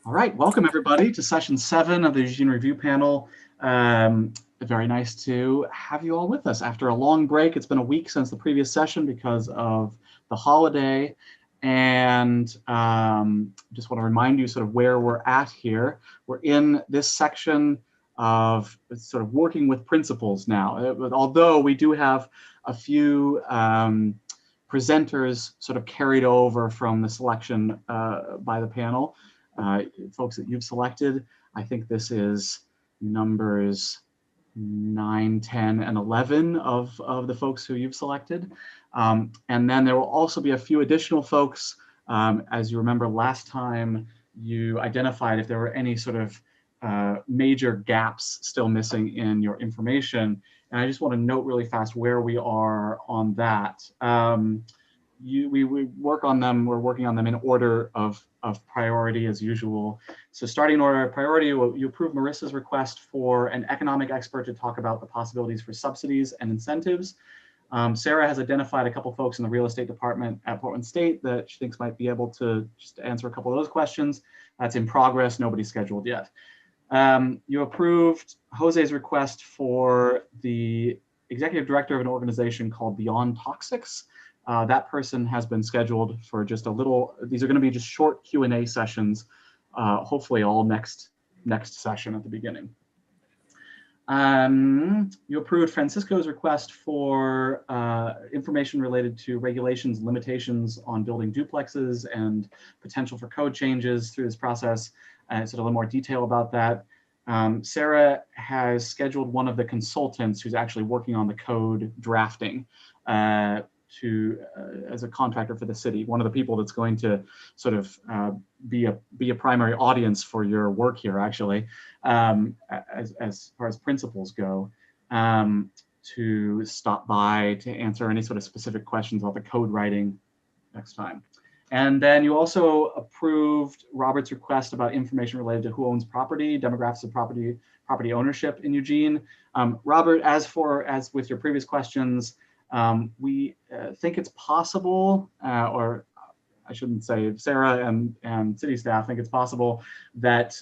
All right, welcome everybody to session 7 of the Eugene Review Panel. Very nice to have you all with us after a long break. It's been a week since the previous session because of the holiday. And just want to remind you sort of where we're at here. We're in this section of sort of working with principles now. Although we do have a few presenters sort of carried over from the selection by the panel. Folks that you've selected. I think this is numbers 9, 10, and 11 of the folks who you've selected. And then there will also be a few additional folks. As you remember last time, you identified if there were any sort of major gaps still missing in your information. And I just want to note really fast where we are on that. We work on them, we're working on them in order of priority as usual. So starting in order of priority, you approve Marissa's request for an economic expert to talk about the possibilities for subsidies and incentives. Sarah has identified a couple folks in the real estate department at Portland State that she thinks might be able to just answer a couple of those questions. That's in progress, nobody's scheduled yet. You approved Jose's request for the executive director of an organization called Beyond Toxics. That person has been scheduled for just a little. These are going to be just short Q&A sessions, hopefully all next session at the beginning. You approved Francisco's request for information related to regulations, limitations on building duplexes and potential for code changes through this process. So a little more detail about that. Sarah has scheduled one of the consultants who's actually working on the code drafting as a contractor for the city, one of the people that's going to sort of be a primary audience for your work here, actually, as far as principles go, to stop by to answer any sort of specific questions about the code writing next time. And then you also approved Robert's request about information related to who owns property, demographics of property ownership in Eugene. Robert, as with your previous questions, we think it's possible, or I shouldn't say, Sarah and city staff think it's possible that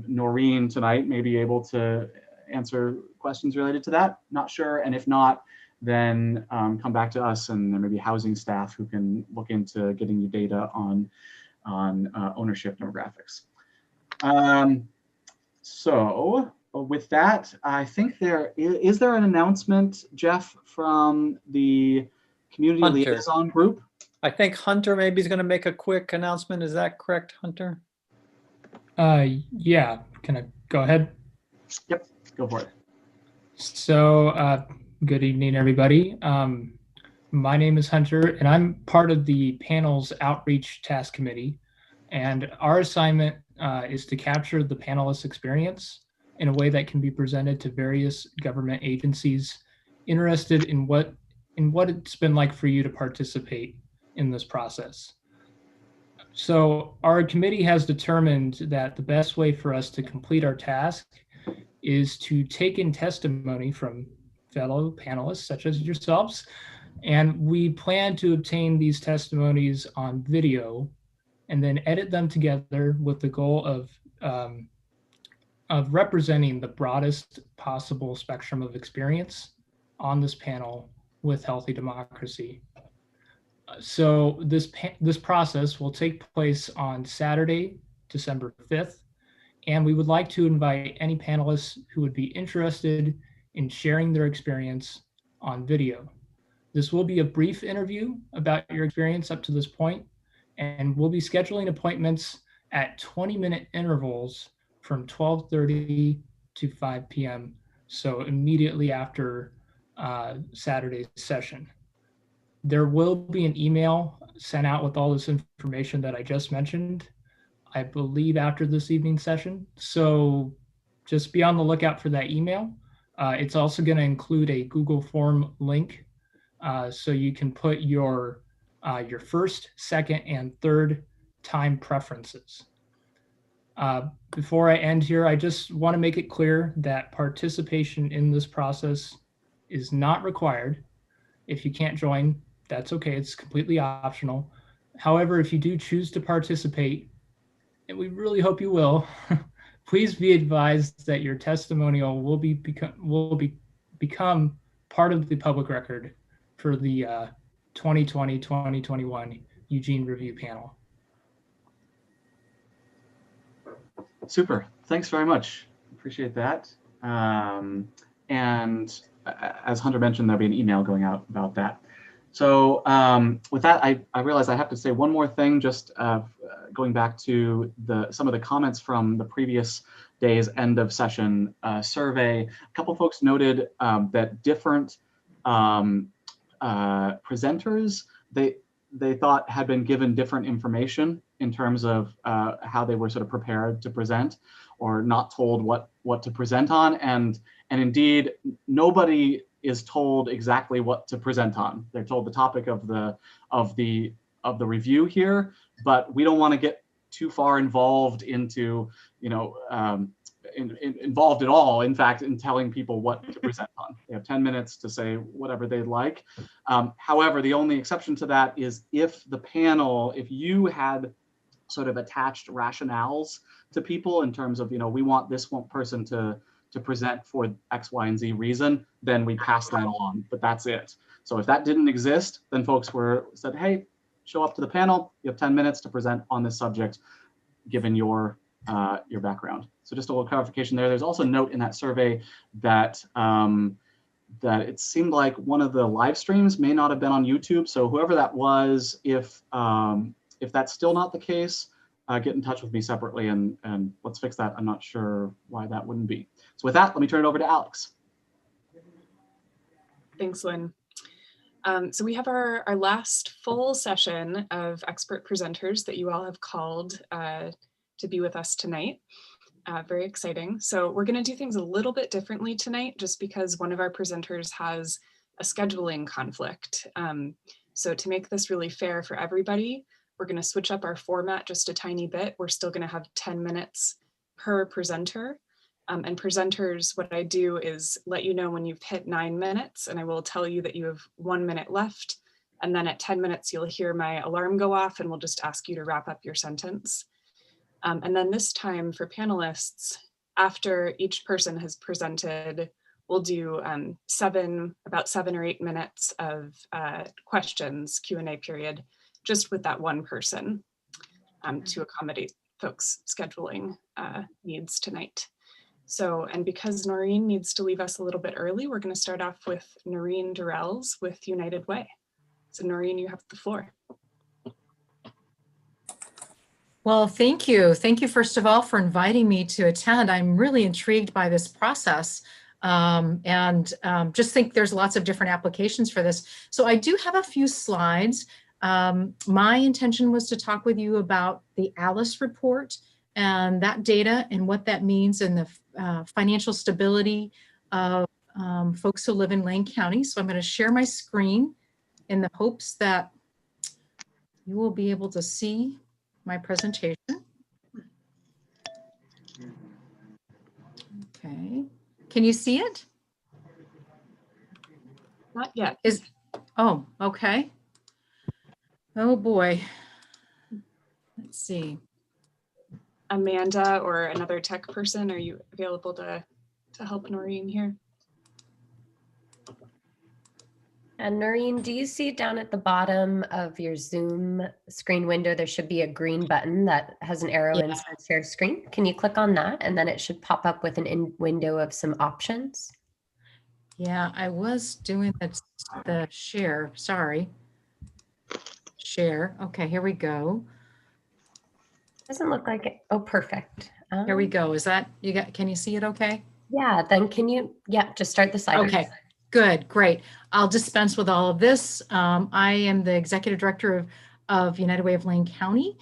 Noreen tonight may be able to answer questions related to that. Not sure, and if not, then come back to us, and there may be housing staff who can look into getting you data on ownership demographics. So with that, I think is there an announcement, Jeff, from the community liaison group? I think Hunter maybe is going to make a quick announcement. Is that correct, Hunter? Yeah, can I go ahead? Yep, go for it. So good evening, everybody. My name is Hunter, and I'm part of the panel's outreach task committee. And our assignment is to capture the panelists' experience in a way that can be presented to various government agencies interested in what it's been like for you to participate in this process. So our committee has determined that the best way for us to complete our task is to take in testimony from fellow panelists such as yourselves, and we plan to obtain these testimonies on video and then edit them together with the goal of representing the broadest possible spectrum of experience on this panel with healthy democracy. So this process will take place on Saturday, December 5th, and we would like to invite any panelists who would be interested in sharing their experience on video. This will be a brief interview about your experience up to this point, and we'll be scheduling appointments at 20-minute intervals from 12:30 to 5 p.m., so immediately after Saturday's session. There will be an email sent out with all this information that I just mentioned, I believe after this evening's session. So just be on the lookout for that email. It's also going to include a Google form link, so you can put your first, second, and third time preferences. Before I end here, I just want to make it clear that participation in this process is not required. If you can't join, that's okay. It's completely optional. However, if you do choose to participate, and we really hope you will, please be advised that your testimonial will become part of the public record for the 2020-2021 Eugene Review Panel. Super. Thanks very much. Appreciate that. And as Hunter mentioned, there'll be an email going out about that. So with that, I realize I have to say one more thing, just going back to some of the comments from the previous day's end of session survey. A couple folks noted that different presenters, they thought had been given different information in terms of how they were sort of prepared to present, or not told what to present on. And indeed, nobody is told exactly what to present on. They're told the topic of the review here, but we don't want to get too far involved into, involved at all, in fact, in telling people what to present on. They have 10 minutes to say whatever they'd like. However, the only exception to that is if you had sort of attached rationales to people in terms of, we want this one person to present for X, Y, and Z reason, then we pass that along, but that's it. So if that didn't exist, then folks said, hey, show up to the panel, you have 10 minutes to present on this subject, given your background. So just a little clarification there. There's also a note in that survey that that it seemed like one of the live streams may not have been on YouTube. So whoever that was, if that's still not the case, get in touch with me separately and let's fix that. I'm not sure why that wouldn't be. So with that, let me turn it over to Alex. Thanks, Lynn. So we have our last full session of expert presenters that you all have called to be with us tonight. Very exciting. So we're going to do things a little bit differently tonight, just because one of our presenters has a scheduling conflict. So to make this really fair for everybody, we're going to switch up our format just a tiny bit. We're still going to have 10 minutes per presenter. And presenters, what I do is let you know when you've hit 9 minutes, and I will tell you that you have 1 minute left. And then at 10 minutes, you'll hear my alarm go off and we'll just ask you to wrap up your sentence. And then this time for panelists, after each person has presented, we'll do about 7 or 8 minutes of questions, Q&A period, just with that one person to accommodate folks' scheduling needs tonight. So, and because Noreen needs to leave us a little bit early, we're going to start off with Noreen Durrells with United Way. So Noreen, you have the floor. Well, thank you. Thank you, first of all, for inviting me to attend. I'm really intrigued by this process and just think there's lots of different applications for this. So I do have a few slides. My intention was to talk with you about the ALICE report and that data and what that means in the financial stability of folks who live in Lane County. So I'm going to share my screen in the hopes that you will be able to see my presentation. Okay, can you see it? Not yet. Oh, okay. Oh boy. Let's see. Amanda or another tech person, are you available to help Noreen here? And Noreen, do you see down at the bottom of your Zoom screen window, there should be a green button that has an arrow and says share screen. Can you click on that? And then it should pop up with an window of some options. Yeah, I was doing the share, sorry. Share, okay, here we go. Doesn't look like it. Oh, perfect. Here we go, is that, can you see it okay? Yeah, then can you, just start the slide. Okay. Good, great. I'll dispense with all of this. I am the executive director of United Way of Lane County.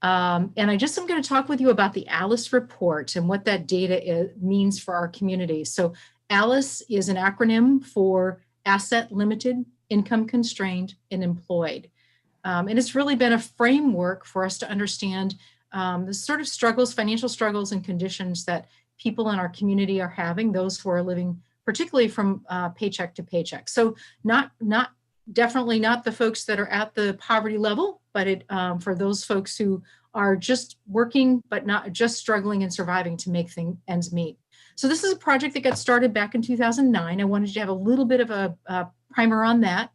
And I just am going to talk with you about the ALICE report and what that data means for our community. So ALICE is an acronym for Asset Limited, Income Constrained, and Employed. And it's really been a framework for us to understand the sort of struggles, financial struggles and conditions that people in our community are having, those who are living particularly from paycheck to paycheck. So definitely not the folks that are at the poverty level, but for those folks who are just working, but not just struggling and surviving to make ends meet. So this is a project that got started back in 2009. I wanted to have a little bit of a primer on that.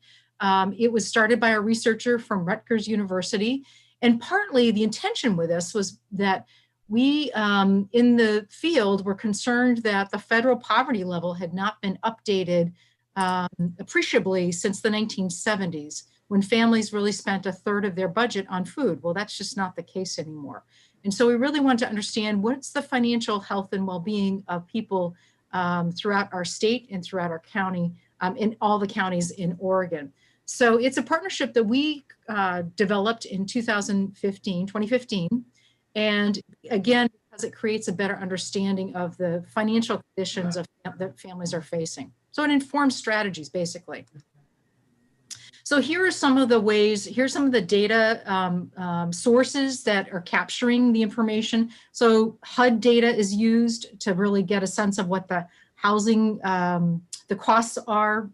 It was started by a researcher from Rutgers University. And partly the intention with this was that we in the field were concerned that the federal poverty level had not been updated appreciably since the 1970s, when families really spent a third of their budget on food. Well, that's just not the case anymore. And so we really want to understand what's the financial health and well-being of people throughout our state and throughout our county, in all the counties in Oregon. So it's a partnership that we developed in 2015. And again, because it creates a better understanding of the financial conditions that families are facing. So it informs strategies, basically. So here are some of the ways, here's some of the data sources that are capturing the information. So HUD data is used to really get a sense of what the housing, the costs are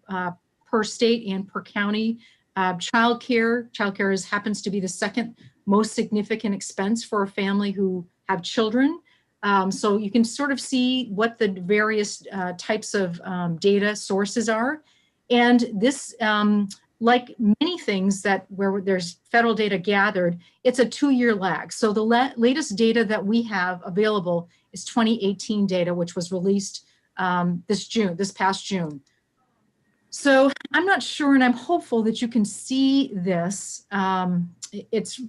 per state and per county. Childcare happens to be the second most significant expense for a family who have children. So you can sort of see what the various types of data sources are. And this, like many things where there's federal data gathered, it's a 2-year lag. So the latest data that we have available is 2018 data, which was released this past June. So I'm not sure, and I'm hopeful that you can see this. It's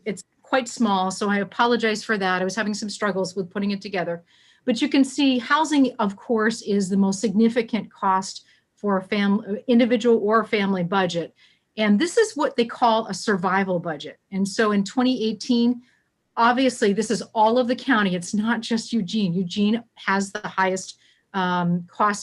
quite small, so I apologize for that. I was having some struggles with putting it together. But you can see housing, of course, is the most significant cost for a family, individual or family budget. And this is what they call a survival budget. And so in 2018, obviously, this is all of the county. It's not just Eugene. Eugene has the highest costs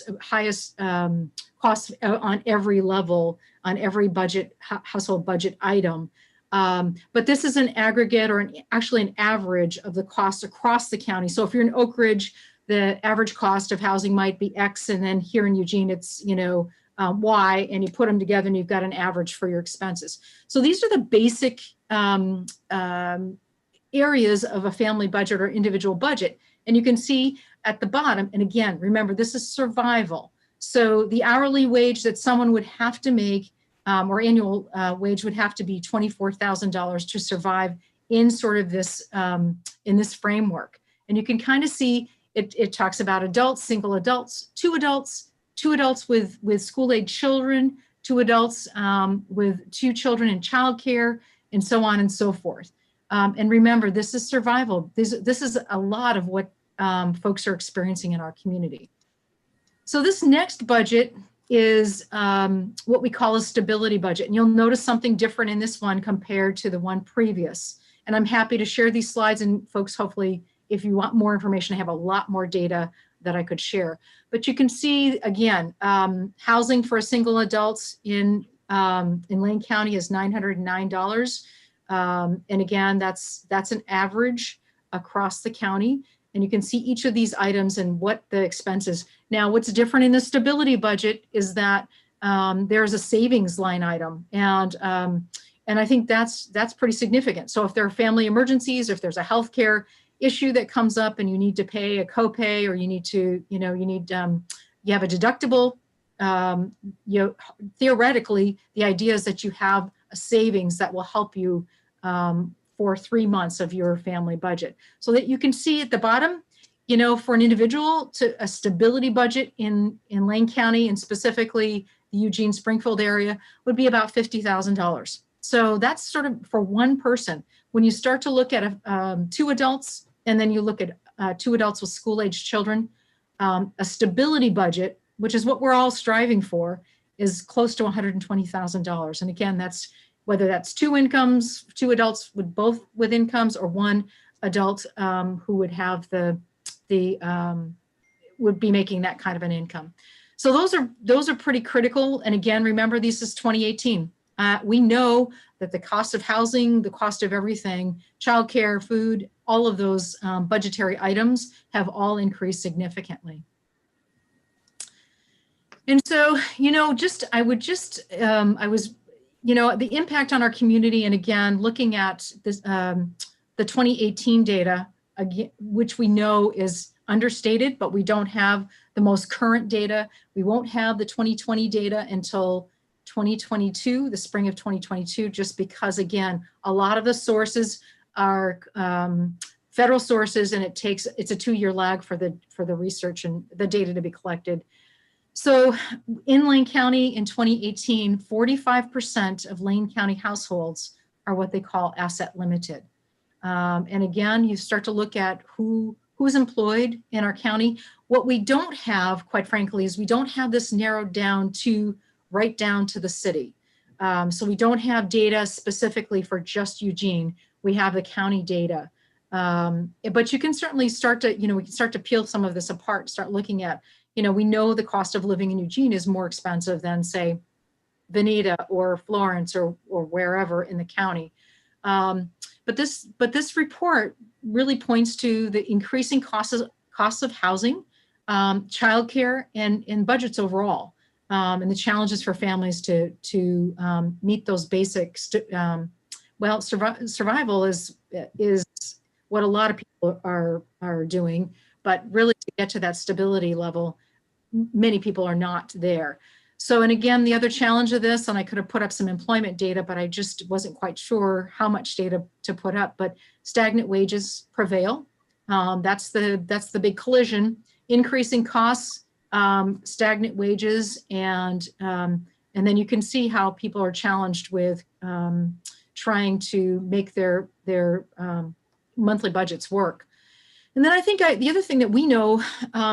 on every level, on every budget, household budget item. But this is an aggregate, or actually an average of the costs across the county. So if you're in Oak Ridge, the average cost of housing might be X, and then here in Eugene, it's Y, and you put them together and you've got an average for your expenses. So these are the basic areas of a family budget or individual budget. And you can see at the bottom, and again, remember, this is survival. So the hourly wage that someone would have to make, or annual wage would have to be $24,000 to survive in sort of this, in this framework. And you can kind of see it talks about adults, single adults, two adults with school-age children, 2 adults with 2 children in childcare, and so on and so forth. And remember, this is survival. This is a lot of what folks are experiencing in our community. So this next budget is what we call a stability budget. And you'll notice something different in this one compared to the one previous. And I'm happy to share these slides, and folks, hopefully, if you want more information, I have a lot more data that I could share. But you can see, again, housing for a single adult in Lane County is $909. And again, that's an average across the county. And you can see each of these items and what the expenses. Now, what's different in the stability budget is that there's a savings line item. And I think that's pretty significant. So if there are family emergencies, if there's a healthcare issue that comes up and you need to pay a copay, or you need to, you have a deductible, theoretically, the idea is that you have a savings that will help you for 3 months of your family budget. So that you can see at the bottom, for an individual, to a stability budget in Lane County, and specifically the Eugene Springfield area, would be about $50,000. So that's sort of for one person. When you start to look at 2 adults, and then you look at 2 adults with school-age children, a stability budget, which is what we're all striving for, is close to $120,000. And again, that's whether that's 2 incomes, 2 adults with incomes, or 1 adult who would have would be making that kind of an income. So those are pretty critical. And again, remember, this is 2018. We know that the cost of housing, the cost of everything, childcare, food, all of those budgetary items have all increased significantly. And so, the impact on our community, and again, looking at this, the the 2018 data, again, which we know is understated, but we don't have the most current data. We won't have the 2020 data until 2022, the spring of 2022, just because, again, a lot of the sources are federal sources, and it's a 2-year lag for the research and the data to be collected. So in Lane County in 2018, 45% of Lane County households are what they call asset limited. And again, you start to look at who's employed in our county. What we don't have, quite frankly, is we don't have this narrowed down to right down to the city. So we don't have data specifically for just Eugene. We have the county data. But you can certainly start to, we can start to peel some of this apart, start looking at, we know the cost of living in Eugene is more expensive than, say, Veneta or Florence or wherever in the county. But this report really points to the increasing costs of housing, childcare, and budgets overall, and the challenges for families to meet those basics. Well, survival is what a lot of people are doing, but really to get to that stability level, many people are not there. So, and again, the other challenge of this, and I could have put up some employment data, but I just wasn't quite sure how much data to put up, but stagnant wages prevail. That's the big collision, increasing costs, stagnant wages, and then you can see how people are challenged with trying to make their monthly budgets work. And then I think the other thing that we know,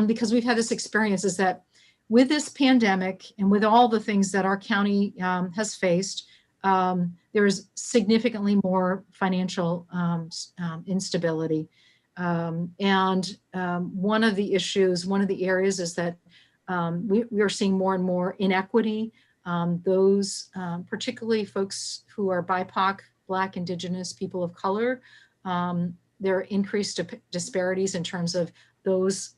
because we've had this experience, is that with this pandemic and with all the things that our county has faced, there's significantly more financial instability. And one of the issues, one of the areas is that we are seeing more and more inequity. Those, particularly folks who are BIPOC, Black, Indigenous, people of color, there are increased disparities in terms of those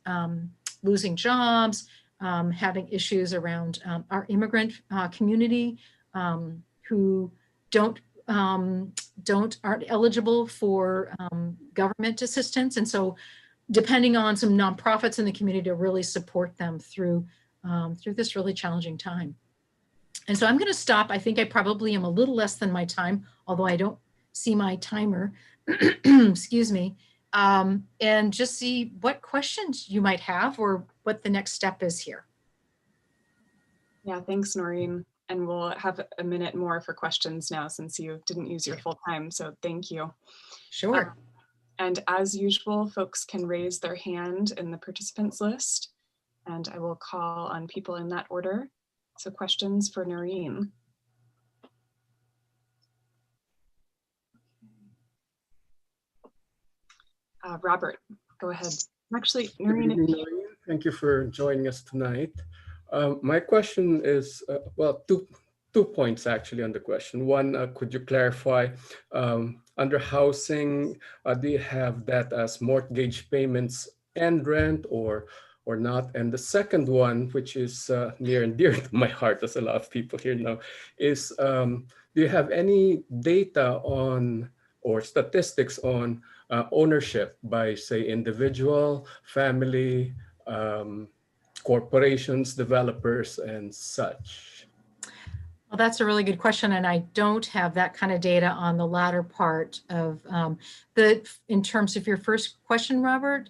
losing jobs, having issues around our immigrant community who aren't eligible for government assistance. And so depending on some nonprofits in the community to really support them through this really challenging time. And so I'm going to stop. I think I probably am a little less than my time, although I don't see my timer, excuse me, and just see what questions you might have or what the next step is here. Yeah, thanks, Noreen. And we'll have a minute more for questions now since you didn't use your full time. So thank you. Sure. And as usual, folks can raise their hand in the participants list, and I will call on people in that order. So questions for Noreen. Robert, go ahead. Actually, Noreen. Good evening, Noreen. Thank you for joining us tonight. My question is, well, two points actually on the question. One, could you clarify, under housing, do you have that as mortgage payments and rent or not? And the second one, which is near and dear to my heart, as a lot of people here know, is do you have any data on or statistics on ownership by, say, individual, family, corporations, developers, and such? Well, that's a really good question, and I don't have that kind of data on the latter part of in terms of your first question, Robert.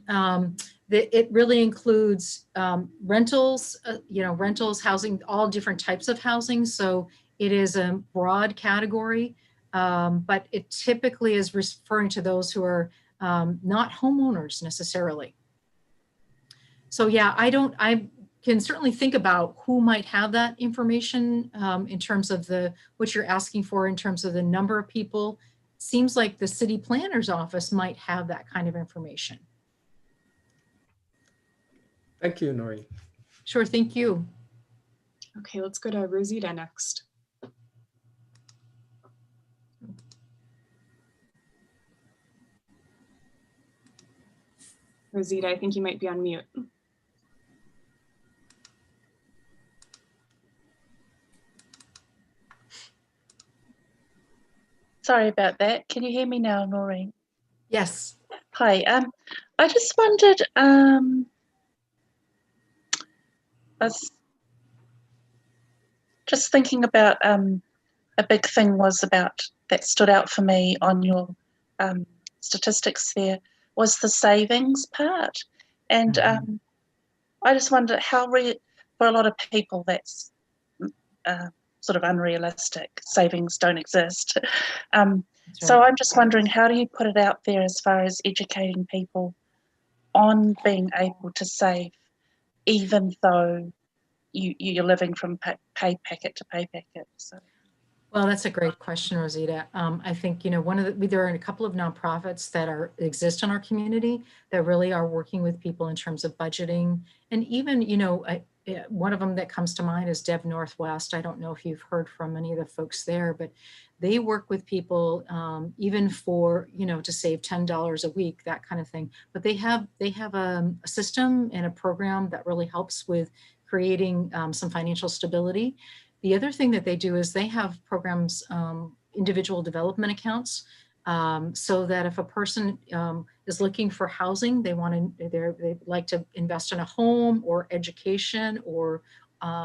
It really includes rentals, rentals, housing, all different types of housing. So it is a broad category, but it typically is referring to those who are not homeowners necessarily. So yeah, I can certainly think about who might have that information in terms of what you're asking for in terms of the number of people. Seems like the city planner's office might have that kind of information. Thank you, Noreen. Sure, thank you. Okay, let's go to Rosita next. Rosita, I think you might be on mute. Sorry about that. Can you hear me now, Noreen? Yes. Hi. I just wondered, I was just thinking about a big thing was about that stood out for me on your statistics there was the savings part. And I just wonder how for a lot of people that's sort of unrealistic. Savings don't exist. So I'm just wondering, how do you put it out there as far as educating people on being able to save, even though you're living from pay packet to pay packet? So. Well, that's a great question, Rosita. I think, you know, there are a couple of nonprofits that exist in our community that really are working with people in terms of budgeting. And even, you know, one of them that comes to mind is Dev Northwest. I don't know if you've heard from any of the folks there, but they work with people even for, you know, to save $10 a week, that kind of thing. But they have a system and a program that really helps with creating some financial stability. The other thing that they do is they have programs, individual development accounts, so that if a person is looking for housing, they like to invest in a home or education or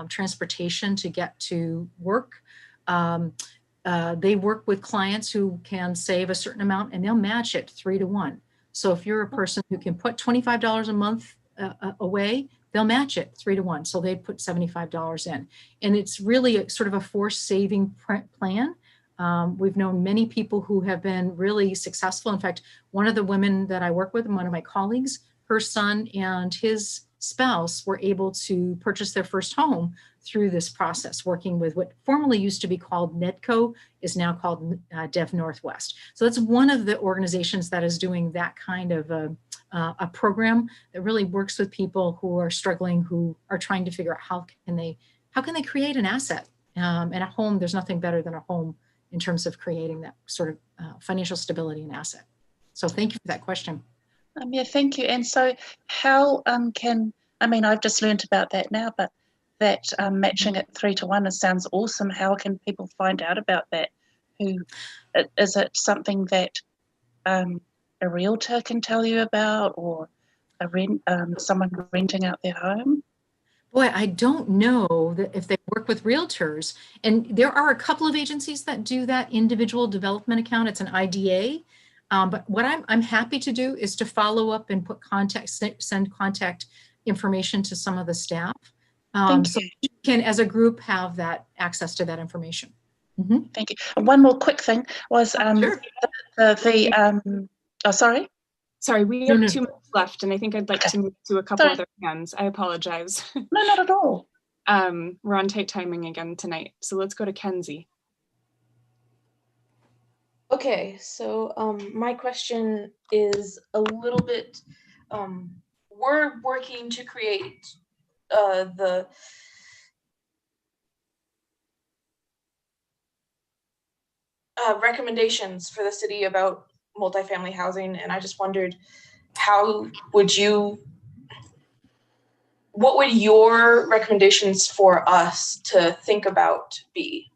transportation to get to work. They work with clients who can save a certain amount and they'll match it 3 to 1. So if you're a person who can put $25 a month away, they'll match it 3 to 1. So they put $75 in. And it's really sort of a forced saving plan. We've known many people who have been really successful. In fact, one of the women that I work with, one of my colleagues, her son and his spouse were able to purchase their first home through this process, working with what formerly used to be called NEDCO, is now called Dev Northwest. So that's one of the organizations that is doing that kind of a program that really works with people who are struggling, who are trying to figure out how can they create an asset. And a home, there's nothing better than a home in terms of creating that sort of financial stability and asset. So thank you for that question. Yeah, thank you. And so how I've just learned about that now, but that matching it 3 to 1, it sounds awesome. How can people find out about that? Is it something that a realtor can tell you about, or someone renting out their home? Boy, I don't know that if they work with realtors, and there are a couple of agencies that do that individual development account. It's an IDA. But what I'm happy to do is to follow up and send contact information to some of the staff. So you can, as a group, have that access to that information. Mm-hmm. Thank you. And one more quick thing was Sure. Sorry? Sorry, we have 2 minutes left, and I think I'd like to move to a couple other hands. I apologize. No, not at all. We're on tight timing again tonight, so let's go to Kenzie. Okay, so my question is a little bit, we're working to create the recommendations for the city about multifamily housing, and I just wondered, what would your recommendations for us to think about be?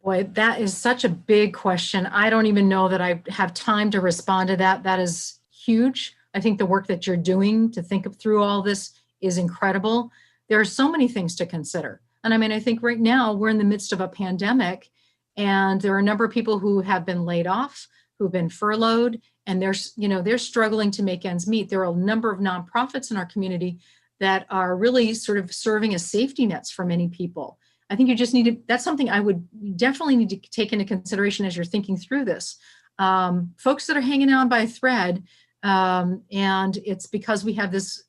Boy, that is such a big question. I don't even know that I have time to respond to that. That is huge. I think the work that you're doing to think through all this is incredible. There are so many things to consider. And I mean, I think right now we're in the midst of a pandemic, and there are a number of people who have been laid off, who've been furloughed, and they're struggling to make ends meet. There are a number of nonprofits in our community that are really sort of serving as safety nets for many people. I think you just need to, that's something I would definitely need to take into consideration as you're thinking through this. Folks that are hanging on by a thread, and it's because we have this,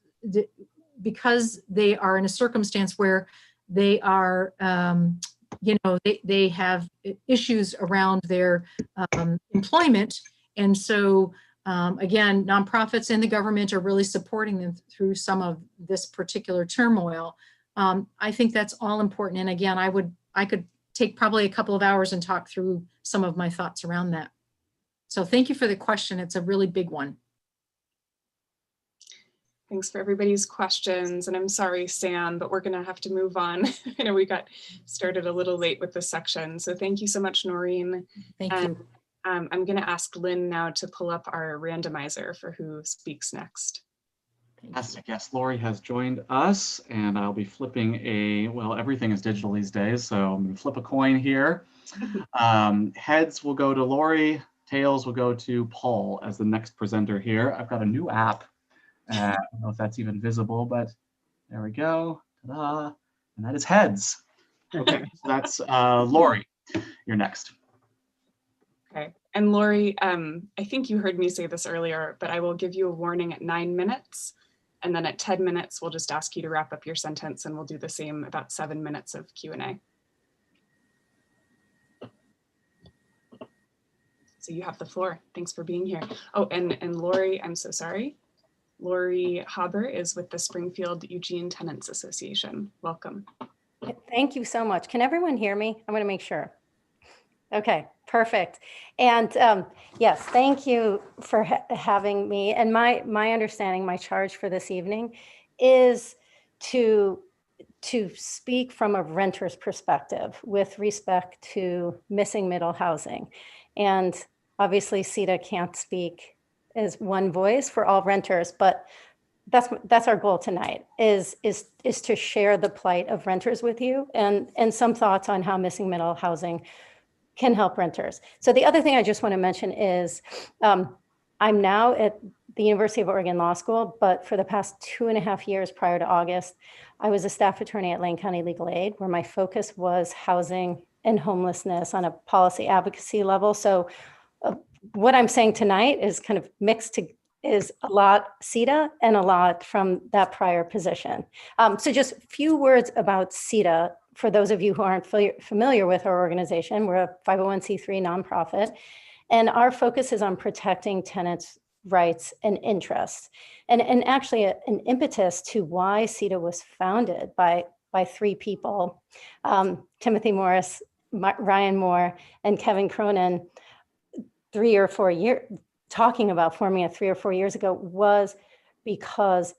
because they are in a circumstance where they are, they have issues around their employment. And so, again, nonprofits and the government are really supporting them through some of this particular turmoil. I think that's all important. And again, I could take probably a couple of hours and talk through some of my thoughts around that. So thank you for the question. It's a really big one. Thanks for everybody's questions. And I'm sorry, Sam, but we're going to have to move on. I know we got started a little late with this section. So thank you so much, Noreen. Thank you. I'm going to ask Lynn now to pull up our randomizer for who speaks next. Fantastic. Yes, Lori has joined us, and I'll be flipping well, everything is digital these days, so I'm going to flip a coin here. Heads will go to Lori, tails will go to Paul as the next presenter here. I've got a new app. I don't know if that's even visible, but there we go. Ta-da. And that is heads. Okay, so that's Lori. You're next. Okay, and Lori, I think you heard me say this earlier, but I will give you a warning at 9 minutes. And then at 10 minutes, we'll just ask you to wrap up your sentence, and we'll do the same about 7 minutes of Q&A. So you have the floor. Thanks for being here. Oh, and Lori, I'm so sorry. Lori Haber is with the Springfield Eugene Tenants Association. Welcome. Thank you so much. Can everyone hear me? I'm going to make sure. Okay, perfect. And yes, thank you for having me. And my understanding, my charge for this evening is to speak from a renter's perspective with respect to missing middle housing. And obviously CETA can't speak as one voice for all renters, but that's our goal tonight is to share the plight of renters with you and some thoughts on how missing middle housing can help renters. So the other thing I just want to mention is I'm now at the University of Oregon Law School, but for the past 2.5 years prior to August, I was a staff attorney at Lane County Legal Aid, where my focus was housing and homelessness on a policy advocacy level. So what I'm saying tonight is kind of is a lot CETA and a lot from that prior position. So just a few words about CETA. For those of you who aren't familiar with our organization, we're a 501c3 nonprofit, and our focus is on protecting tenants' rights and interests. And actually an impetus to why CETA was founded by 3 people, Timothy Morris, Ryan Moore, and Kevin Cronin, 3 or 4 years, talking about forming it 3 or 4 years ago, was because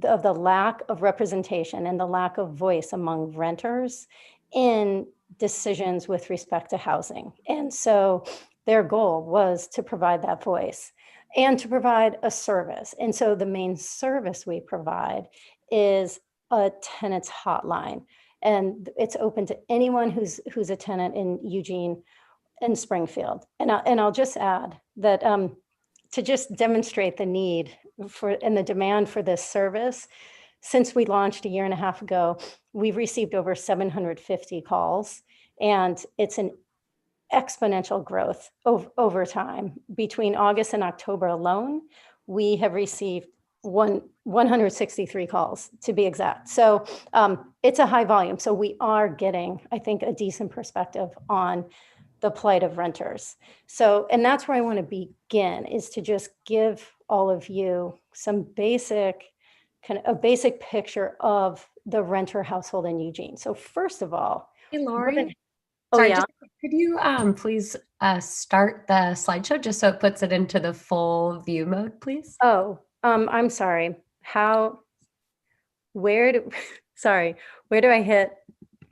of the lack of representation and the lack of voice among renters in decisions with respect to housing. And so their goal was to provide that voice and to provide a service. And so the main service we provide is a tenant's hotline. And it's open to anyone who's a tenant in Eugene and Springfield. And I'll just add that to just demonstrate the need for and the demand for this service, since we launched 1.5 years ago, we've received over 750 calls, and it's an exponential growth over time. Between August and October alone, we have received 163 calls, to be exact. So it's a high volume. So we are getting, I think, a decent perspective on the plight of renters. So, and that's where I want to begin, is to just give all of you some basic picture of the renter household in Eugene. So first of all, Hey, Lori. Sorry, Just, could you please start the slideshow just so it puts it into the full view mode, please? I'm sorry. Where do I hit?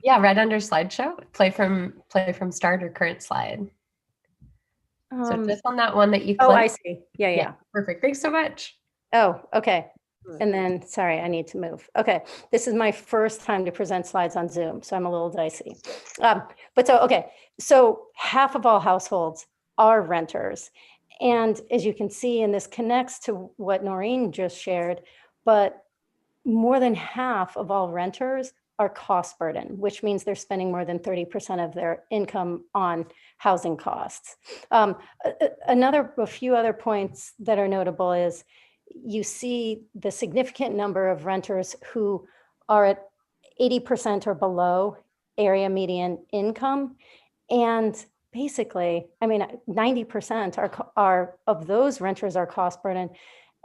Yeah, right under slideshow. Play from start or current slide. So just on that one that you clicked. Oh, I see. Yeah. Perfect. Thanks so much. Oh, okay. And then, sorry, I need to move. Okay, this is my first time to present slides on Zoom, so I'm a little dicey. So half of all households are renters. And as you can see, and this connects to what Noreen just shared, but more than half of all renters are cost burden, which means they're spending more than 30% of their income on housing costs. A few other points that are notable is you see the significant number of renters who are at 80% or below area median income. And basically, 90% are of those renters are cost burden,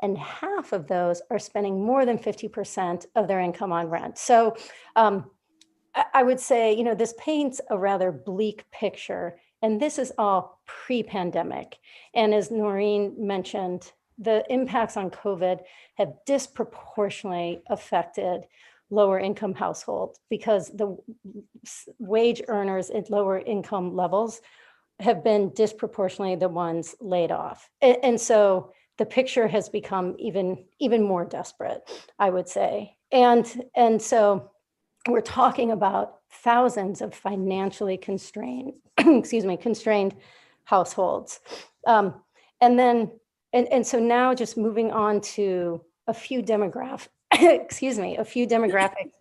and half of those are spending more than 50% of their income on rent. So I would say, this paints a rather bleak picture, and this is all pre-pandemic. And as Noreen mentioned, the impacts on COVID have disproportionately affected lower income households because the wage earners at lower income levels have been disproportionately the ones laid off. And so the picture has become even more desperate, I would say. And so we're talking about thousands of financially constrained, constrained households. And so now just moving on to a few demographics, a few demographics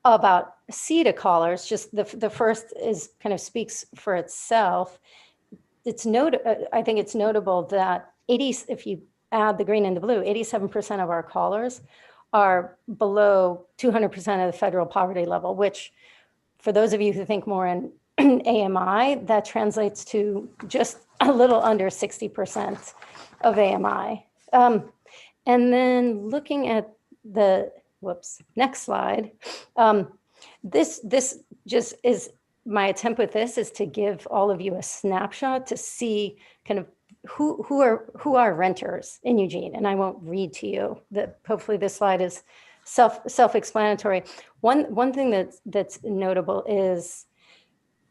about CETA callers. Just the first is kind of speaks for itself. I think it's notable that if you add the green and the blue, 87% of our callers are below 200% of the federal poverty level, which for those of you who think more in AMI, that translates to just a little under 60% of AMI. And then looking at the, next slide. This just is, my attempt with this is to give all of you a snapshot to see kind of who are renters in Eugene. And I won't read to you. Hopefully this slide is self-explanatory. One thing that's notable is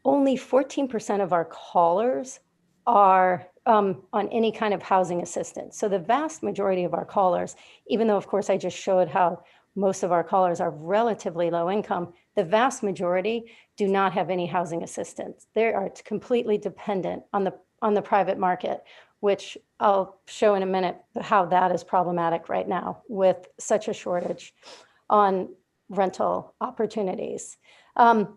only 14% of our callers are on any kind of housing assistance. So the vast majority of our callers, even though of course I just showed how most of our callers are relatively low income, the vast majority do not have any housing assistance. They are completely dependent on the private market, which I'll show in a minute how that is problematic right now with such a shortage on rental opportunities. And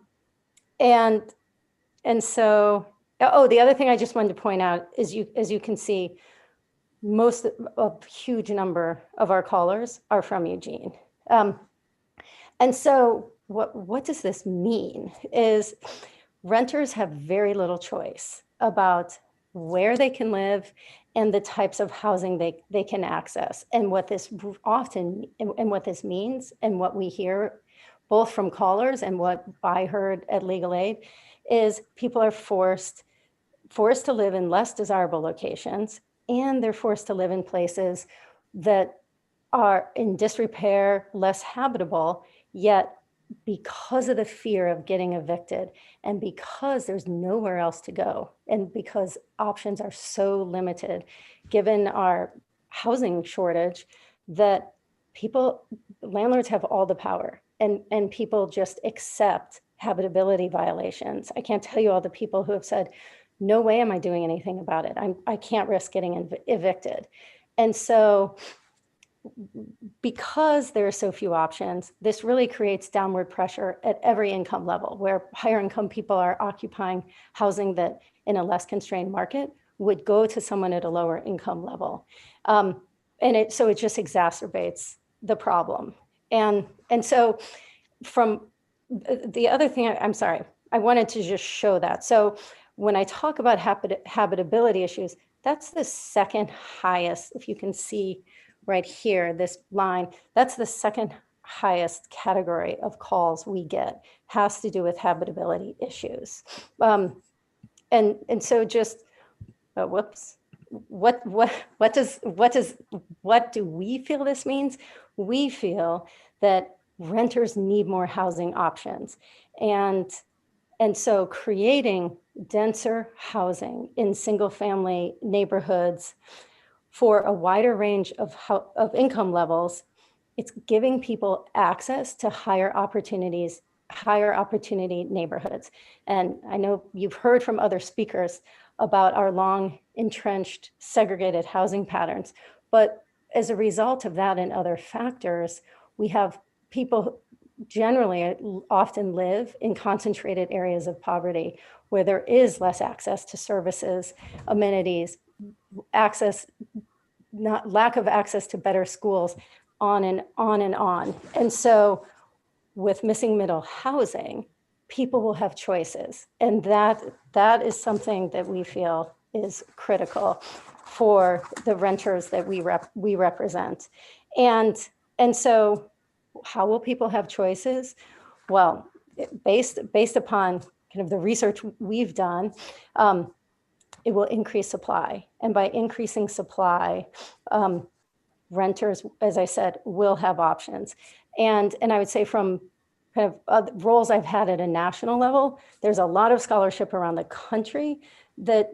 so, the other thing I just wanted to point out is as you can see, a huge number of our callers are from Eugene. And so what does this mean is renters have very little choice about where they can live and the types of housing they can access. And what this means and what we hear both from callers and what I heard at Legal Aid is people are forced to live in less desirable locations, and they're forced to live in places that are in disrepair, less habitable, yet because of the fear of getting evicted and because there's nowhere else to go and because options are so limited, given our housing shortage, that landlords have all the power and people just accept habitability violations. I can't tell you all the people who have said, no way am I doing anything about it. I can't risk getting evicted. And so because there are so few options, this really creates downward pressure at every income level, where higher income people are occupying housing that in a less constrained market would go to someone at a lower income level. So it just exacerbates the problem. And so from the other thing, I'm sorry, I wanted to just show that. So when I talk about habitability issues, that's the second highest, if you can see right here, this line, that's the second highest category of calls we get, has to do with habitability issues. And so just, what do we feel this means? We feel that renters need more housing options. And so creating denser housing in single family neighborhoods for a wider range of income levels, it's giving people access to higher opportunity neighborhoods. And I know you've heard from other speakers about our long entrenched segregated housing patterns, but as a result of that and other factors, we have people generally often live in concentrated areas of poverty where there is less access to services, amenities, lack of access to better schools, on and on and on. And so with missing middle housing, people will have choices. And that is something that we feel is critical for the renters that we represent. And so how will people have choices? Well, based upon kind of the research we've done, it will increase supply. And by increasing supply, renters, as I said, will have options. And I would say from kind of roles I've had at a national level, there's a lot of scholarship around the country that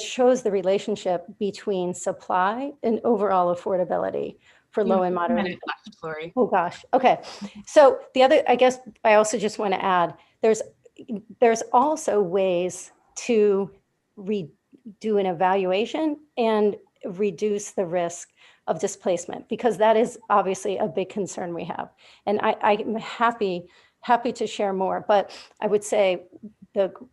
shows the relationship between supply and overall affordability for You have low and 1 moderate. minute left, Lori. Oh gosh. Okay. So the other, I guess I also just want to add, there's also ways to do an evaluation and reduce the risk of displacement, because that is obviously a big concern we have. And I'm happy to share more, but I would say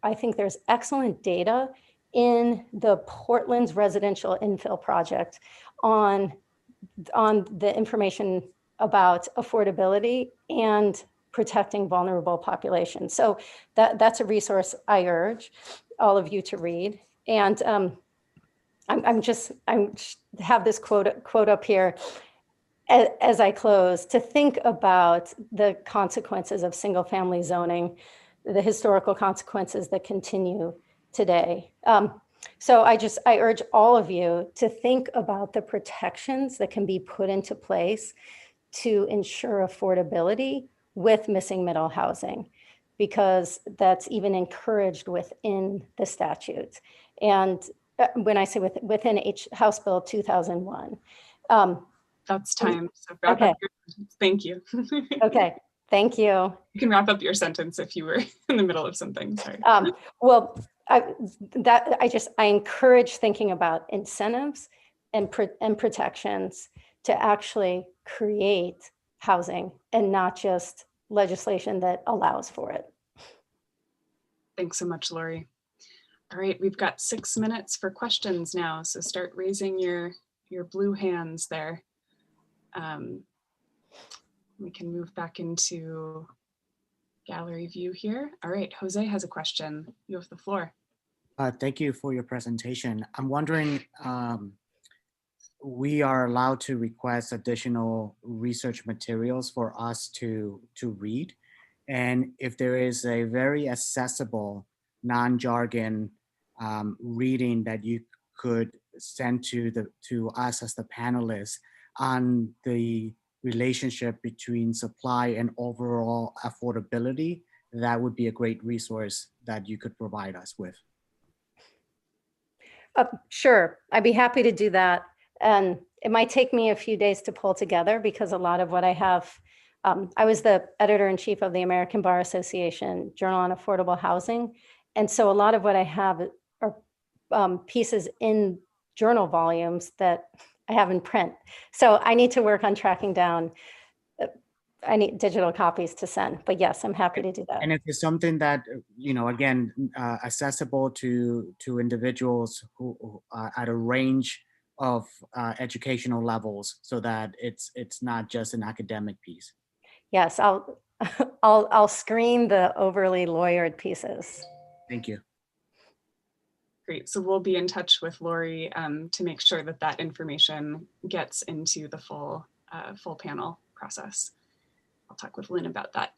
I think there's excellent data in the Portland's residential infill project on the information about affordability and protecting vulnerable populations. So that's a resource I urge all of you to read. And I'm have this quote up here as I close, to think about the consequences of single family zoning, the historical consequences that continue today. So I urge all of you to think about the protections that can be put into place to ensure affordability with missing middle housing, because that's even encouraged within the statute. And when I say within House Bill 2001. That's time. So wrap up your sentence. Thank you. Okay, thank you. You can wrap up your sentence if you were in the middle of something. Sorry. Well, I encourage thinking about incentives and protections to actually create housing and not just legislation that allows for it. Thanks so much, Lori. All right, we've got 6 minutes for questions now. So start raising your blue hands there. We can move back into gallery view here. All right, Jose has a question. You have the floor. Thank you for your presentation. I'm wondering, we are allowed to request additional research materials for us to read. And if there is a very accessible, non-jargon reading that you could send to us as the panelists on the relationship between supply and overall affordability, that would be a great resource that you could provide us with. Sure, I'd be happy to do that. And it might take me a few days to pull together, because a lot of what I have, I was the editor-in-chief of the American Bar Association Journal on Affordable Housing. And so a lot of what I have are pieces in journal volumes that I have in print. So I need to work on tracking down, I need digital copies to send, but yes, I'm happy to do that. And if it's something that, again, accessible to individuals who at a range of educational levels, so that it's not just an academic piece. Yes, I'll screen the overly lawyered pieces. Thank you. Great, so we'll be in touch with Lori to make sure that information gets into the full panel process. I'll talk with Lynn about that.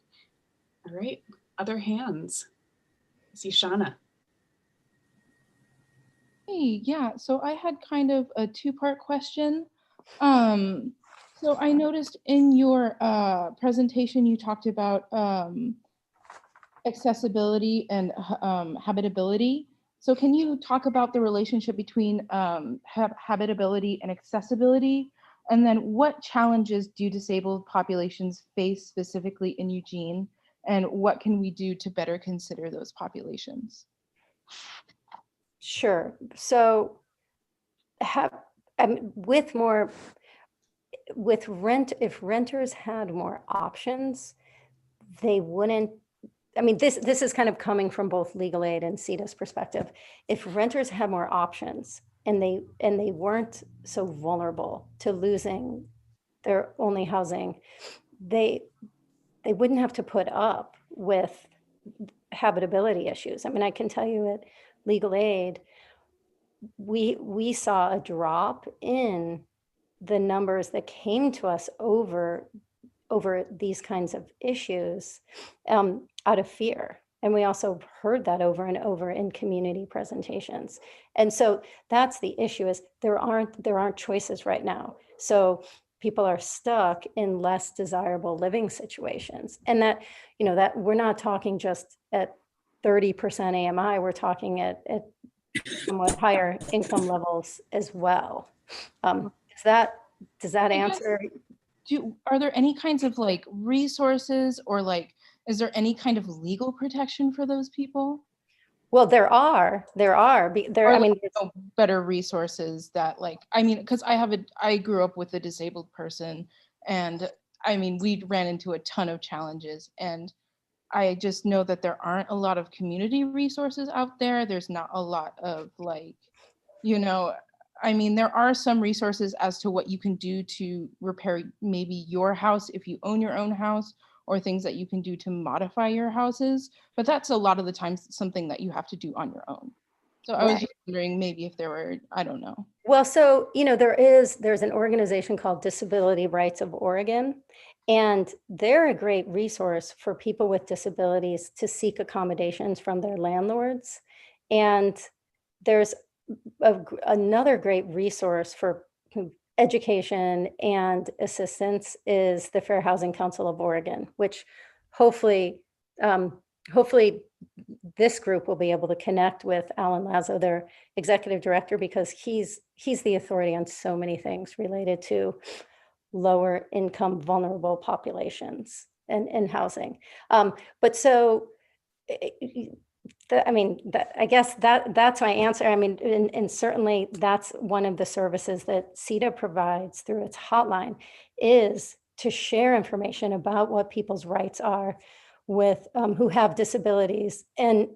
All right, other hands. I see Shauna. Hey, yeah, so I had kind of a two-part question. So I noticed in your presentation, you talked about accessibility and habitability. So can you talk about the relationship between habitability and accessibility? And then what challenges do disabled populations face specifically in Eugene? And what can we do to better consider those populations? Sure. So if renters had more options, they wouldn't, this is kind of coming from both legal aid and CEDA's perspective. If renters had more options and they weren't so vulnerable to losing their only housing, they wouldn't have to put up with habitability issues. I can tell you at legal aid, we saw a drop in the numbers that came to us over these kinds of issues out of fear. And we also heard that over and over in community presentations. And so that's the issue, is there aren't choices right now. So people are stuck in less desirable living situations. And that we're not talking just at 30% AMI, we're talking at somewhat higher income levels as well. Does that I guess- answer? Are there any kinds of like resources, or like, is there any kind of legal protection for those people? Well, there are, Or I mean, like, better resources that like, I mean, because I grew up with a disabled person, and I mean, we ran into a ton of challenges, and I just know that there aren't a lot of community resources out there. There's not a lot of like, you know, I mean, there are some resources as to what you can do to repair maybe your house if you own your own house, or things that you can do to modify your houses. But that's a lot of the times something that you have to do on your own. So I was Right. just wondering maybe if there were, I don't know. well, so, there's an organization called Disability Rights of Oregon, and they're a great resource for people with disabilities to seek accommodations from their landlords. And there's another great resource for education and assistance is the Fair Housing Council of Oregon, which hopefully, hopefully this group will be able to connect with Alan Lazo, their executive director, because he's the authority on so many things related to lower income vulnerable populations and housing. But so I guess that's my answer. I mean, and certainly that's one of the services that CETA provides through its hotline, is to share information about what people's rights are with who have disabilities, and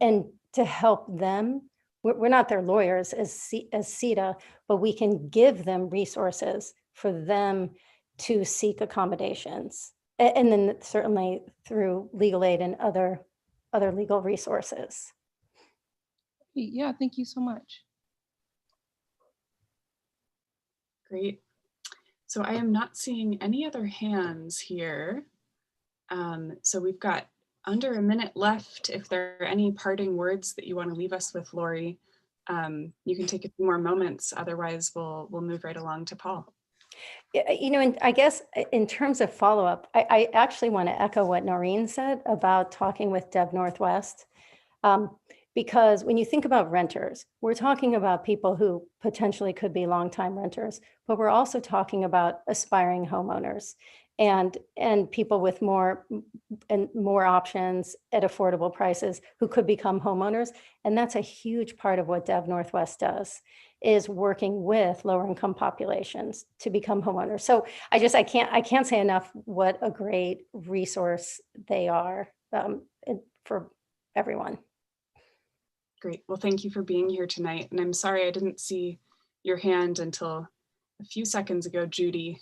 to help them. We're not their lawyers as CETA, but we can give them resources for them to seek accommodations. And then certainly through legal aid and other legal resources. Yeah, thank you so much. Great. So I am not seeing any other hands here. So we've got under a minute left. If there are any parting words that you want to leave us with, Lori, you can take a few more moments. Otherwise, we'll move right along to Paul. And I guess in terms of follow-up, I actually want to echo what Noreen said about talking with Dev Northwest. Because when you think about renters, we're talking about people who potentially could be longtime renters, but we're also talking about aspiring homeowners and people with more options at affordable prices who could become homeowners. And that's a huge part of what Dev Northwest does, is working with lower income populations to become homeowners. So I can't say enough what a great resource they are for everyone. Great. Well, thank you for being here tonight. And I'm sorry I didn't see your hand until a few seconds ago, Judy.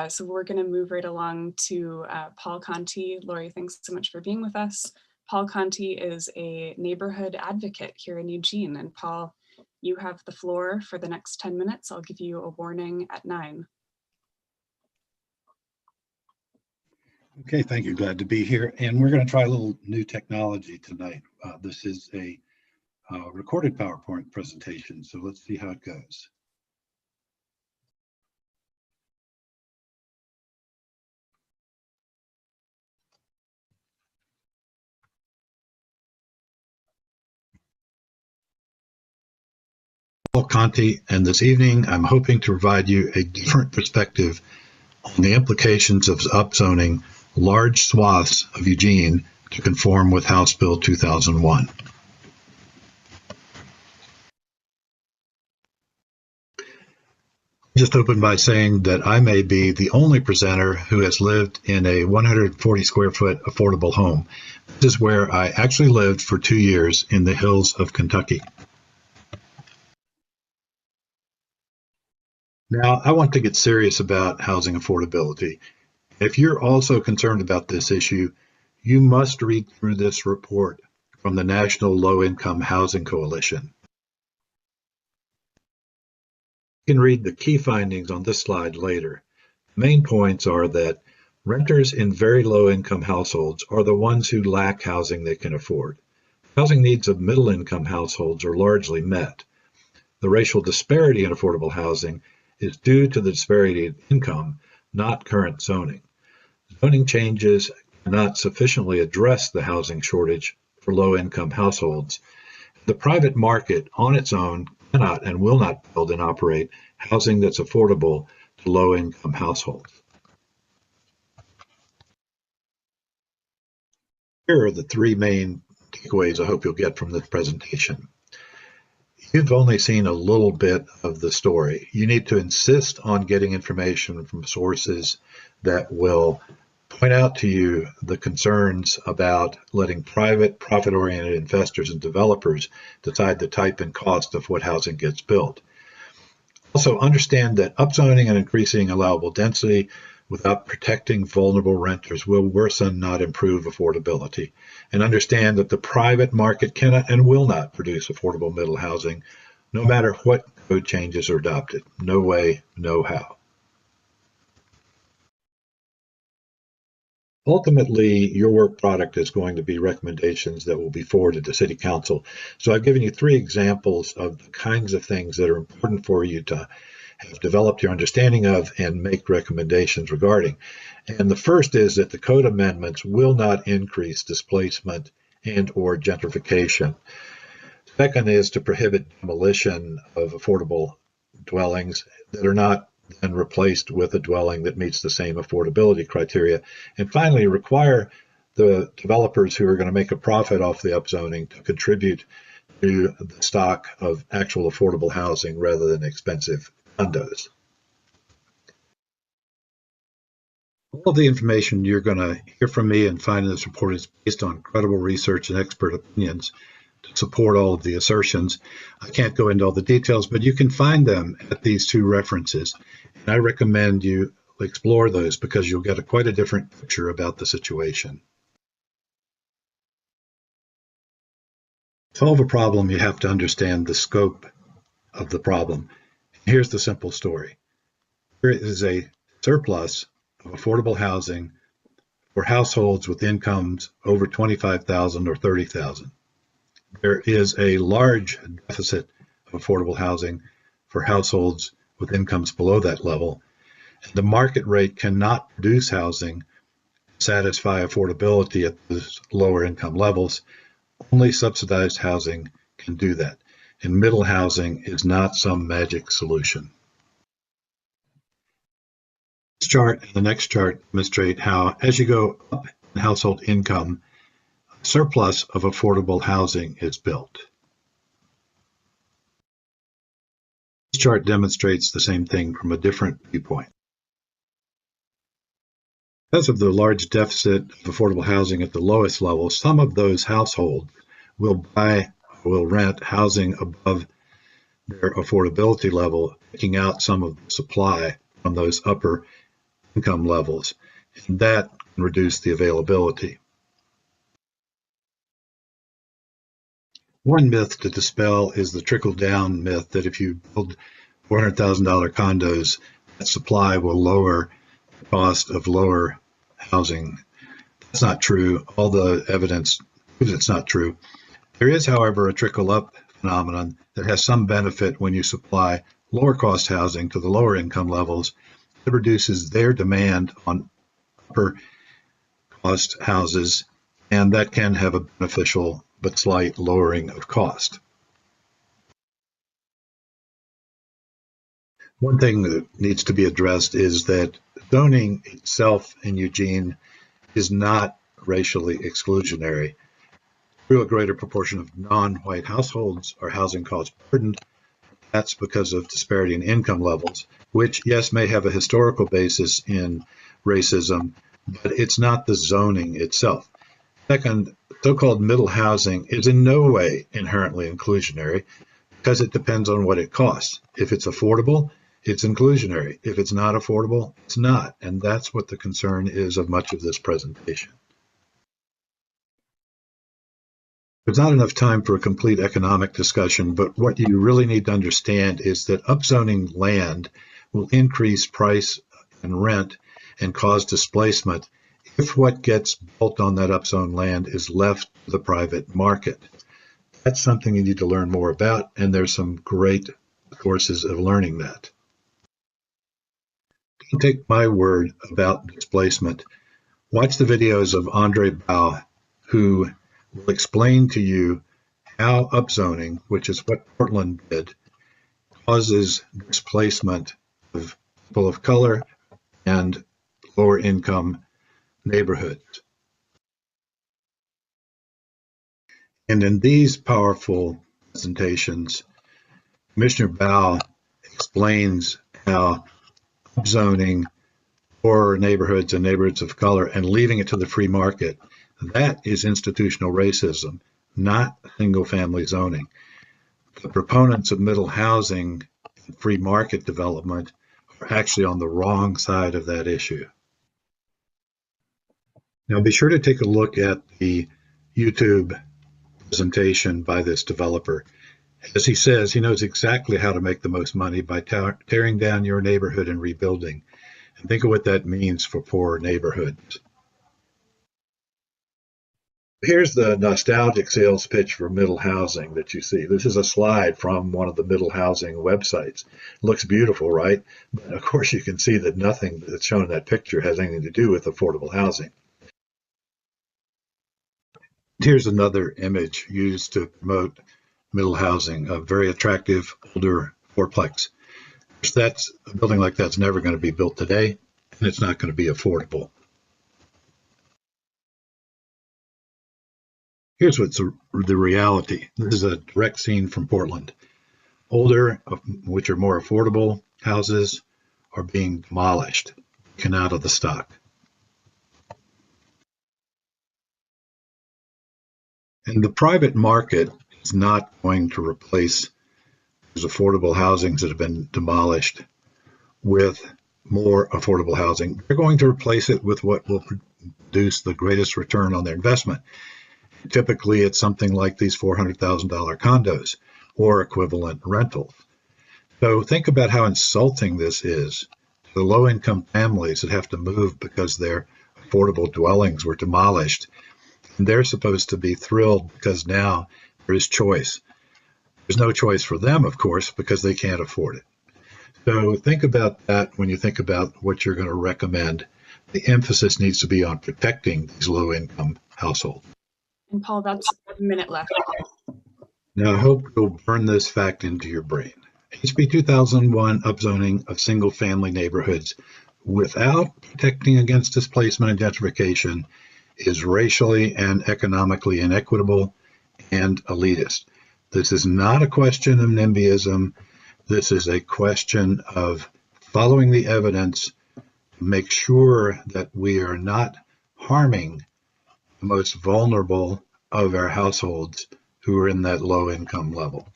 So we're going to move right along to Paul Conti. Lori, thanks so much for being with us. Paul Conti is a neighborhood advocate here in Eugene. And Paul, you have the floor for the next 10 minutes. I'll give you a warning at 9. Okay, thank you. Glad to be here. And we're going to try a little new technology tonight. This is a recorded PowerPoint presentation, so let's see how it goes. Paul Conti, and this evening I'm hoping to provide you a different perspective on the implications of upzoning large swaths of Eugene to conform with House Bill 2001. Just open by saying that I may be the only presenter who has lived in a 140 square foot affordable home. This is where I actually lived for 2 years in the hills of Kentucky. Now, I want to get serious about housing affordability. If you're also concerned about this issue, you must read through this report from the National Low Income Housing Coalition. You can read the key findings on this slide later. The main points are that renters in very low income households are the ones who lack housing they can afford. Housing needs of middle income households are largely met. The racial disparity in affordable housing is due to the disparity in income, not current zoning. Zoning changes cannot sufficiently address the housing shortage for low-income households. The private market on its own cannot and will not build and operate housing that's affordable to low-income households. Here are the three main takeaways I hope you'll get from this presentation. You've only seen a little bit of the story. You need to insist on getting information from sources that will point out to you the concerns about letting private, profit-oriented investors and developers decide the type and cost of what housing gets built. Also, understand that upzoning and increasing allowable density without protecting vulnerable renters will worsen, not improve affordability. And understand that the private market cannot and will not produce affordable middle housing, no matter what code changes are adopted. No way, no how. Ultimately, your work product is going to be recommendations that will be forwarded to City Council. So I've given you three examples of the kinds of things that are important for you to have developed your understanding of and make recommendations regarding. And the first is that the code amendments will not increase displacement and or gentrification. Second is to prohibit demolition of affordable dwellings that are not then replaced with a dwelling that meets the same affordability criteria. And finally, require the developers who are going to make a profit off the upzoning to contribute to the stock of actual affordable housing rather than expensive condos. All of the information you're going to hear from me and find in this report is based on credible research and expert opinions to support all of the assertions. I can't go into all the details, but you can find them at these two references. And I recommend you explore those because you'll get quite a different picture about the situation. To solve a problem, you have to understand the scope of the problem. Here's the simple story. There is a surplus of affordable housing for households with incomes over $25,000 or $30,000. There is a large deficit of affordable housing for households with incomes below that level. The market rate cannot produce housing to satisfy affordability at those lower income levels. Only subsidized housing can do that. And middle housing is not some magic solution. This chart and the next chart demonstrate how, as you go up in household income, a surplus of affordable housing is built. This chart demonstrates the same thing from a different viewpoint. Because of the large deficit of affordable housing at the lowest level, some of those households will rent housing above their affordability level, taking out some of the supply from those upper income levels, and that can reduce the availability. One myth to dispel is the trickle-down myth that if you build $400,000 condos, that supply will lower the cost of lower housing. That's not true. All the evidence proves it's not true. There is, however, a trickle-up phenomenon that has some benefit when you supply lower-cost housing to the lower income levels. It reduces their demand on upper-cost houses, and that can have a beneficial but slight lowering of cost. One thing that needs to be addressed is that zoning itself in Eugene is not racially exclusionary. Through a greater proportion of non-white households are housing cost burdened. That's because of disparity in income levels, which, yes, may have a historical basis in racism, but it's not the zoning itself. Second, so-called middle housing is in no way inherently inclusionary because it depends on what it costs. If it's affordable, it's inclusionary. If it's not affordable, it's not. And that's what the concern is of much of this presentation. There's not enough time for a complete economic discussion, but what you really need to understand is that upzoning land will increase price and rent and cause displacement if what gets built on that upzoned land is left to the private market. That's something you need to learn more about, and there's some great courses of learning that. Don't take my word about displacement. Watch the videos of Andre Bao, who will explain to you how upzoning, which is what Portland did, causes displacement of people of color and lower income neighborhoods. And in these powerful presentations, Commissioner Bao explains how upzoning poor neighborhoods and neighborhoods of color and leaving it to the free market, that is institutional racism, not single family zoning. The proponents of middle housing and free market development are actually on the wrong side of that issue. Now be sure to take a look at the YouTube presentation by this developer. As he says, he knows exactly how to make the most money by tearing down your neighborhood and rebuilding. And think of what that means for poor neighborhoods. Here's the nostalgic sales pitch for middle housing that you see. This is a slide from one of the middle housing websites. Looks beautiful, right? But of course, you can see that nothing that's shown in that picture has anything to do with affordable housing. Here's another image used to promote middle housing, a very attractive older fourplex. That's a building like that's never going to be built today, and it's not going to be affordable. Here's what's the reality. This is a direct scene from Portland. Older, which are more affordable houses, are being demolished, taken out of the stock. And the private market is not going to replace those affordable housings that have been demolished with more affordable housing. They're going to replace it with what will produce the greatest return on their investment. Typically, it's something like these $400,000 condos or equivalent rentals. So think about how insulting this is to the low-income families that have to move because their affordable dwellings were demolished. And they're supposed to be thrilled because now there is choice. There's no choice for them, of course, because they can't afford it. So think about that when you think about what you're going to recommend. The emphasis needs to be on protecting these low-income households. And Paul, that's a minute left. Now, I hope you'll burn this fact into your brain. HB 2001 upzoning of single-family neighborhoods without protecting against displacement and gentrification is racially and economically inequitable and elitist. This is not a question of NIMBYism. This is a question of following the evidence to make sure that we are not harming the most vulnerable of our households who are in that low income level.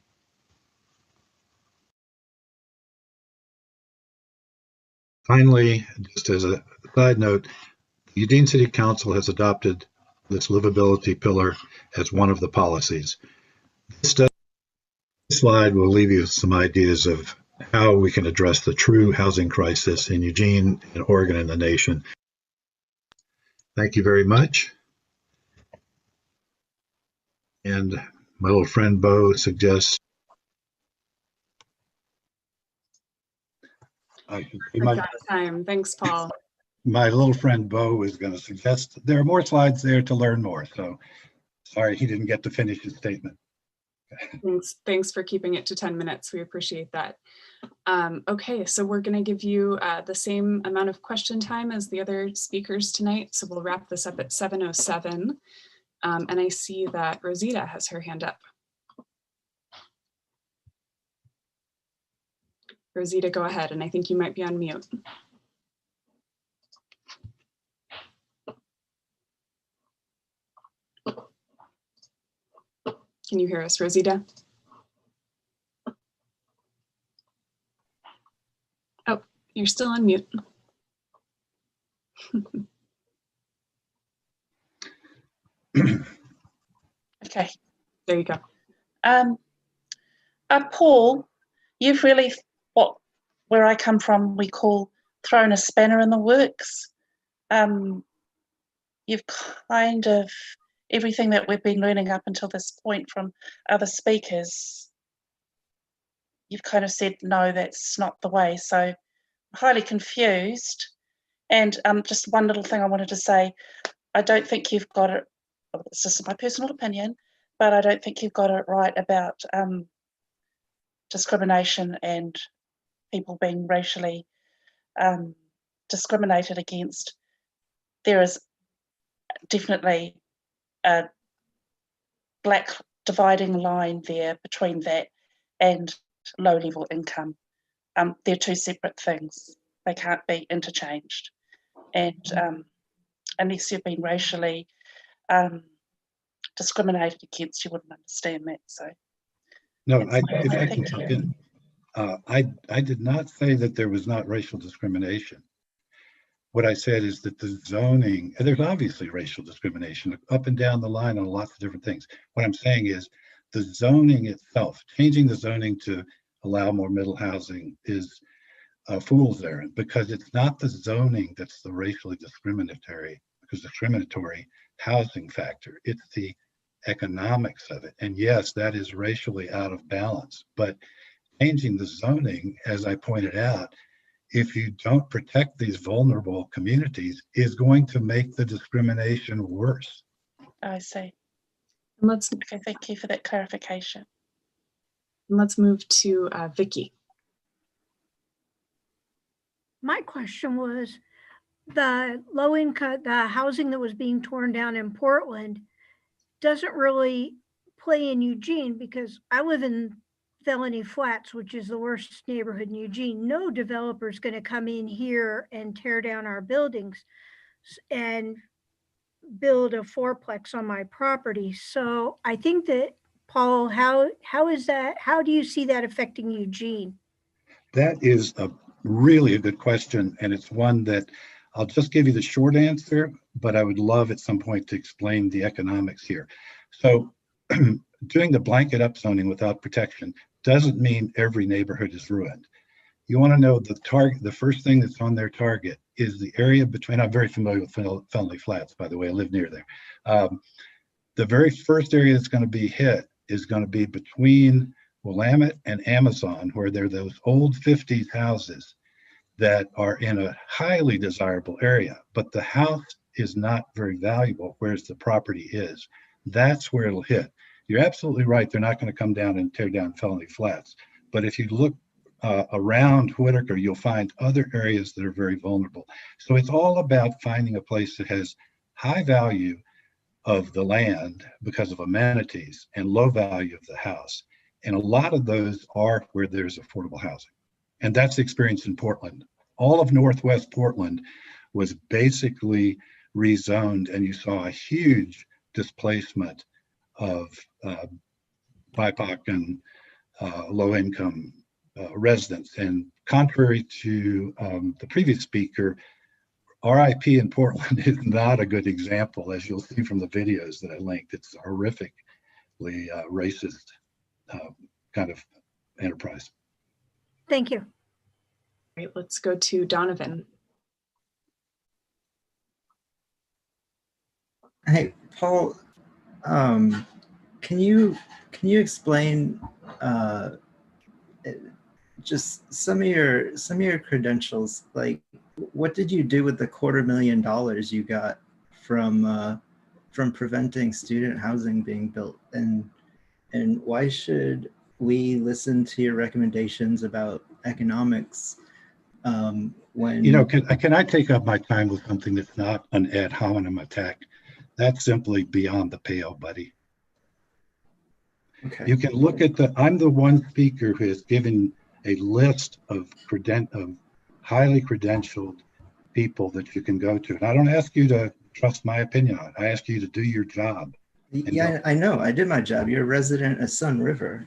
Finally, just as a side note, the Eugene City Council has adopted this livability pillar as one of the policies. This slide will leave you some ideas of how we can address the true housing crisis in Eugene, in Oregon, and the nation. Thank you very much. And my little friend Bo suggests time. Thanks, Paul. My little friend Bo is going to suggest there are more slides there to learn more. So sorry he didn't get to finish his statement. Thanks for keeping it to 10 minutes. We appreciate that. Okay, so we're going to give you the same amount of question time as the other speakers tonight. So we'll wrap this up at 7:07. And I see that Rosita has her hand up. Rosita, go ahead. And I think you might be on mute. Can you hear us, Rosita? Oh, you're still on mute. Okay. There you go. Paul, you've really, where I come from, we call thrown a spanner in the works. You've kind of, everything that we've been learning up until this point from other speakers, you've kind of said, no, that's not the way. So I'm highly confused. And just one little thing I wanted to say, I don't think you've got it, this is my personal opinion, but I don't think you've got it right about discrimination and people being racially discriminated against. There is definitely a black dividing line there between that and low-level income. They're two separate things. They can't be interchanged. And unless you've been racially discriminated against, you wouldn't understand that. So, No, if I can jump in, I did not say that there was not racial discrimination. What I said is that the zoning, and there's obviously racial discrimination up and down the line on lots of different things. What I'm saying is the zoning itself, changing the zoning to allow more middle housing is a fool's errand, because it's not the zoning that's the racially discriminatory housing factor. It's the economics of it. And yes, that is racially out of balance, but changing the zoning, as I pointed out, if you don't protect these vulnerable communities, is going to make the discrimination worse. I see. Let's Okay, thank you for that clarification. Let's move to Vicky. My question was, the low income, the housing that was being torn down in Portland doesn't really play in Eugene, because I live in Felony Flats, which is the worst neighborhood in Eugene. No developer is going to come in here and tear down our buildings and build a fourplex on my property. So I think that, Paul, how is that? How do you see that affecting Eugene? That is really a good question, and it's one that I'll just give you the short answer, but I would love at some point to explain the economics here. So doing the blanket upzoning without protection doesn't mean every neighborhood is ruined. You want to know the target, the first thing that's on their target is the area between, I'm very familiar with Felony Flats, by the way, I live near there. The very first area that's going to be hit is going to be between Willamette and Amazon, where there are those old 50s houses that are in a highly desirable area, but the house is not very valuable, whereas the property is. That's where it'll hit. You're absolutely right. They're not going to come down and tear down Felony Flats. But if you look around Whitaker, you'll find other areas that are very vulnerable. So it's all about finding a place that has high value of the land because of amenities and low value of the house. And a lot of those are where there's affordable housing. And that's the experience in Portland. All of Northwest Portland was basically rezoned, and you saw a huge displacement of BIPOC and low-income residents. And contrary to the previous speaker, RIP in Portland is not a good example, as you'll see from the videos that I linked. It's a horrifically racist kind of enterprise. Thank you. All right, let's go to Donovan. Hey, Paul, can you explain just some of your credentials? Like, what did you do with the $250,000 you got from preventing student housing being built, and why should we listen to your recommendations about economics when can I take up my time with something that's not an ad hominem attack? That's simply beyond the pale, buddy. Okay. You can look at I'm the one speaker who has given a list of highly credentialed people that you can go to. And I don't ask you to trust my opinion on it. I ask you to do your job. Yeah, I know. I did my job. You're a resident of Sun River.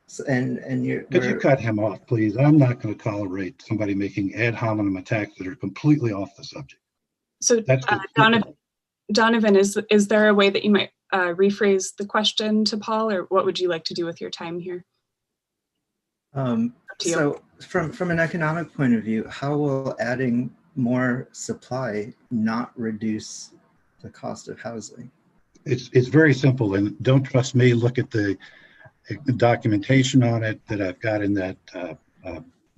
So, and you're. Could you cut him off, please? I'm not going to tolerate somebody making ad hominem attacks that are completely off the subject. So Donovan, is there a way that you might rephrase the question to Paul, or what would you like to do with your time here? So from an economic point of view, how will adding more supply not reduce the cost of housing? It's very simple, and don't trust me. Look at the documentation on it that I've got in that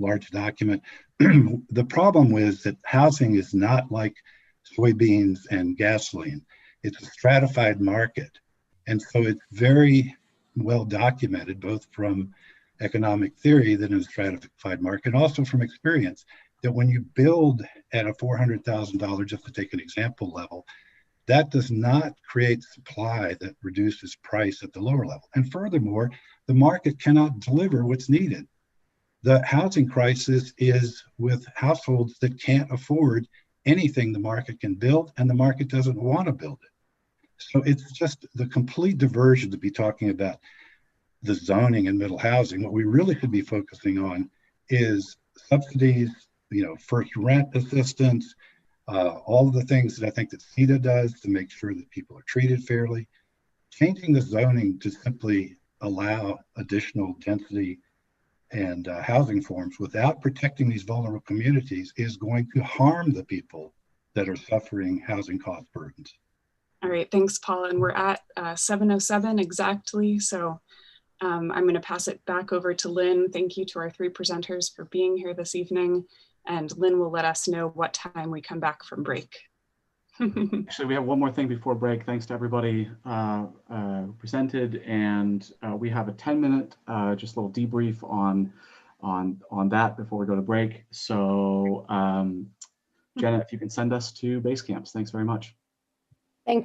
large document. The problem is that housing is not like soybeans and gasoline. It's a stratified market, And so it's very well documented, both from economic theory that in a stratified market, and also from experience, that when you build at a $400,000, just to take an example level, that does not create supply that reduces price at the lower level. And furthermore, the market cannot deliver what's needed. The housing crisis is with households that can't afford anything the market can build, and the market doesn't want to build it. So it's just the complete diversion to be talking about the zoning and middle housing. What we really should be focusing on is subsidies, first rent assistance, all of the things that I think that CETA does to make sure that people are treated fairly. Changing the zoning to simply allow additional density and housing forms without protecting these vulnerable communities is going to harm the people that are suffering housing cost burdens. All right, thanks, Paul. And we're at 7:07 exactly. So I'm going to pass it back over to Lynn. Thank you to our 3 presenters for being here this evening. And Lynn will let us know what time we come back from break. Actually, we have one more thing before break. Thanks to everybody who presented, and we have a 10-minute just a little debrief on that before we go to break. So Jenna, if you can send us to base camps. Thanks very much. Thank you.